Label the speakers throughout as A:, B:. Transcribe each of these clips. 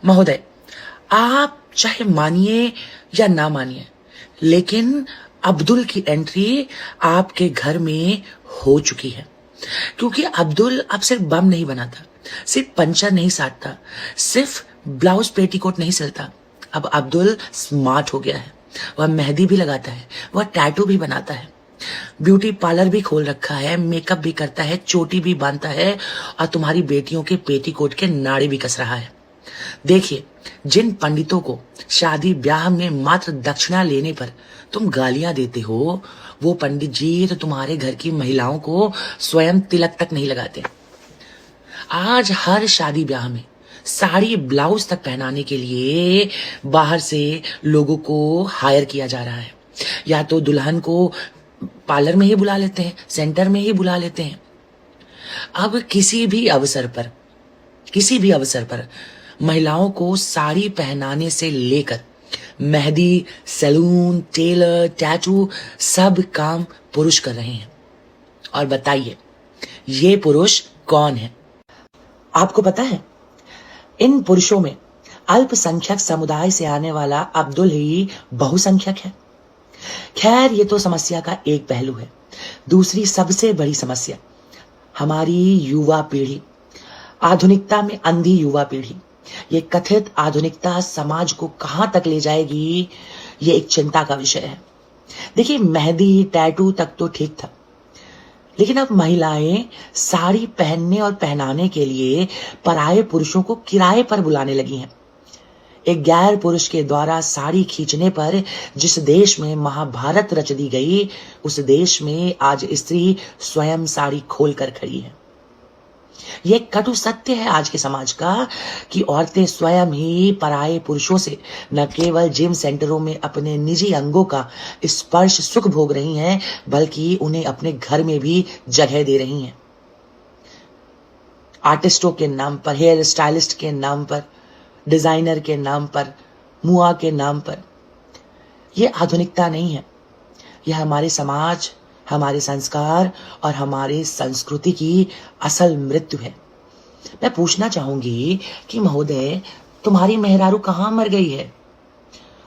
A: महोदय, आप चाहे मानिए या ना मानिए, लेकिन अब्दुल की एंट्री आपके घर में हो चुकी है। क्योंकि अब्दुल अब सिर्फ बम नहीं बनाता, सिर्फ पंचर नहीं साटता, सिर्फ ब्लाउज पेटीकोट नहीं सिलता। अब अब्दुल स्मार्ट हो गया है। वह मेहंदी भी लगाता है, वह टैटू भी बनाता है, ब्यूटी पार्लर भी खोल रखा है, मेकअप भी करता है, चोटी भी बांधता है और तुम्हारी बेटियों के पेटीकोट के नाड़े भी कस रहा है। देखिए, जिन पंडितों को शादी ब्याह में मात्र दक्षिणा लेने पर तुम गालियां देते हो, वो पंडित जी तो तुम्हारे घर की महिलाओं को स्वयं तिलक तक नहीं लगाते। आज हर शादी ब्याह में साड़ी ब्लाउज तक पहनाने के लिए बाहर से लोगों को हायर किया जा रहा है। या तो दुल्हन को पार्लर में ही बुला लेते हैं, सेंटर में ही बुला लेते हैं। अब किसी भी अवसर पर महिलाओं को साड़ी पहनाने से लेकर मेहंदी, सैलून, टेलर, टैटू सब काम पुरुष कर रहे हैं। और बताइए, ये पुरुष कौन है? आपको पता है, इन पुरुषों में अल्पसंख्यक समुदाय से आने वाला अब्दुल ही बहुसंख्यक है। खैर, ये तो समस्या का एक पहलू है। दूसरी सबसे बड़ी समस्या हमारी युवा पीढ़ी, आधुनिकता में अंधी युवा पीढ़ी। ये कथित आधुनिकता समाज को कहां तक ले जाएगी, ये एक चिंता का विषय है। देखिए, मेहंदी, टैटू तक तो ठीक था, लेकिन अब महिलाएं साड़ी पहनने और पहनाने के लिए पराये पुरुषों को किराए पर बुलाने लगी हैं। एक गैर पुरुष के द्वारा साड़ी खींचने पर जिस देश में महाभारत रच दी गई, उस देश में आज स्त्री स्वयं साड़ी खोल कर खड़ी है। यह कटु सत्य है आज के समाज का कि औरतें स्वयं ही पराये पुरुषों से न केवल जिम सेंटरों में अपने निजी अंगों का स्पर्श सुख भोग रही हैं, बल्कि उन्हें अपने घर में भी जगह दे रही हैं। आर्टिस्टों के नाम पर, हेयर स्टाइलिस्ट के नाम पर, डिजाइनर के नाम पर, मुआ के नाम पर। यह आधुनिकता नहीं है, यह हमारे समाज, हमारे संस्कार और हमारे संस्कृति की असल मृत्यु है। मैं पूछना चाहूंगी कि महोदय, तुम्हारी मेहरारू कहां मर गई है?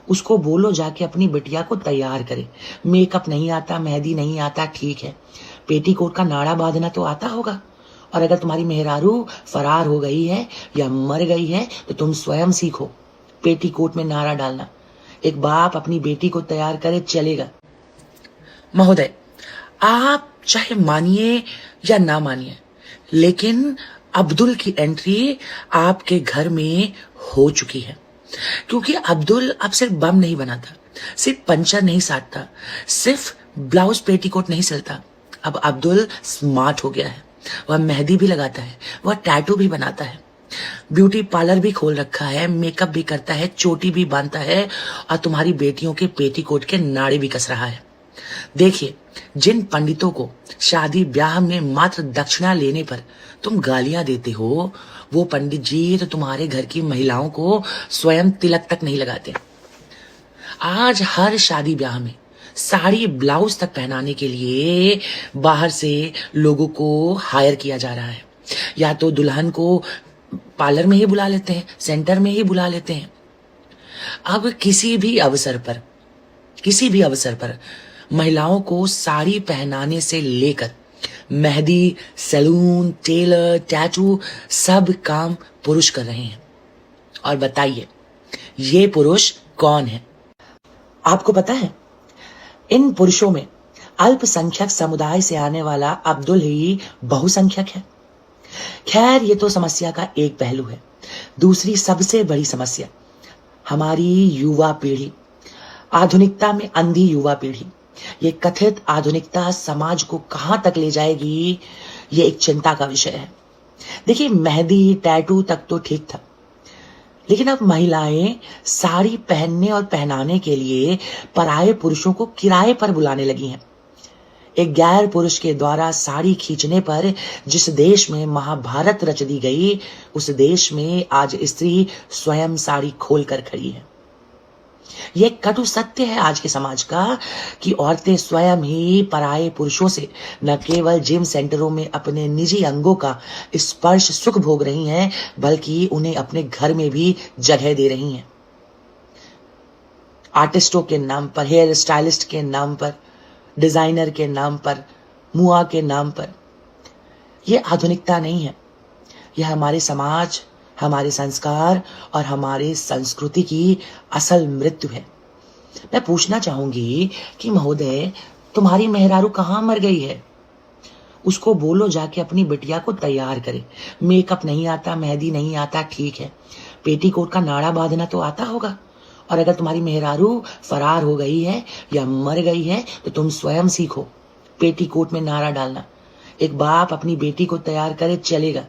A: उसको बोलो जाके अपनी बिटिया को तैयार करे। मेकअप नहीं आता, मेहंदी नहीं आता, ठीक है, पेटीकोट का नाड़ा बांधना तो आता होगा। और अगर तुम्हारी मेहरारू फरार हो गई है या मर गई है तो तुम स्वयं सीखो पेटीकोट में नाड़ा डालना। एक बाप अपनी बेटी को तैयार करे, चलेगा। महोदय, आप चाहे मानिए या ना मानिए, लेकिन अब्दुल की एंट्री आपके घर में हो चुकी है। क्योंकि अब्दुल अब सिर्फ बम नहीं बनाता, सिर्फ पंचर नहीं साटता, सिर्फ ब्लाउज पेटीकोट नहीं सिलता। अब अब्दुल स्मार्ट हो गया है। वह मेहंदी भी लगाता है, वह टैटू भी बनाता है, ब्यूटी पार्लर भी खोल रखा है, मेकअप भी करता है, चोटी भी बांधता है और तुम्हारी बेटियों के पेटीकोट के नाड़े भी कस रहा है। देखिए, जिन पंडितों को शादी ब्याह में मात्र दक्षिणा लेने पर तुम गालियां देते हो, वो पंडित जी तो तुम्हारे घर की महिलाओं को स्वयं तिलक तक नहीं लगाते। आज हर शादी ब्याह में साड़ी ब्लाउज तक पहनाने के लिए बाहर से लोगों को हायर किया जा रहा है। या तो दुल्हन को पार्लर में ही बुला लेते हैं, सेंटर में ही बुला लेते हैं। अब किसी भी अवसर पर महिलाओं को साड़ी पहनाने से लेकर मेहंदी, सैलून, टेलर, टैटू सब काम पुरुष कर रहे हैं। और बताइए, ये पुरुष कौन है? आपको पता है, इन पुरुषों में अल्पसंख्यक समुदाय से आने वाला अब्दुल ही बहुसंख्यक है। खैर, ये तो समस्या का एक पहलू है। दूसरी सबसे बड़ी समस्या हमारी युवा पीढ़ी, आधुनिकता में अंधी युवा पीढ़ी। ये कथित आधुनिकता समाज को कहां तक ले जाएगी, ये एक चिंता का विषय है। देखिए, मेहंदी, टैटू तक तो ठीक था, लेकिन अब महिलाएं साड़ी पहनने और पहनाने के लिए पराये पुरुषों को किराए पर बुलाने लगी हैं। एक गैर पुरुष के द्वारा साड़ी खींचने पर जिस देश में महाभारत रच दी गई, उस देश में आज स्त्री स्वयं साड़ी खोल कर खड़ी है। यह कटु सत्य है आज के समाज का कि औरतें स्वयं ही पराये पुरुषों से न केवल जिम सेंटरों में अपने निजी अंगों का स्पर्श सुख भोग रही हैं, बल्कि उन्हें अपने घर में भी जगह दे रही हैं। आर्टिस्टों के नाम पर, हेयर स्टाइलिस्ट के नाम पर, डिजाइनर के नाम पर, मुआ के नाम पर। यह आधुनिकता नहीं है, यह हमारे समाज, हमारे संस्कार और हमारी संस्कृति की असल मृत्यु है। मैं पूछना चाहूंगी कि महोदय, तुम्हारी मेहरारू कहाँ मर गई है? उसको बोलो जाके अपनी बिटिया को तैयार करे। मेकअप नहीं आता, मेहंदी नहीं आता, ठीक है, पेटीकोट का नाड़ा बांधना तो आता होगा। और अगर तुम्हारी मेहरारू फरार हो गई है या मर गई है तो तुम स्वयं सीखो पेटीकोट में नाड़ा डालना। एक बाप अपनी बेटी को तैयार करे चलेगा।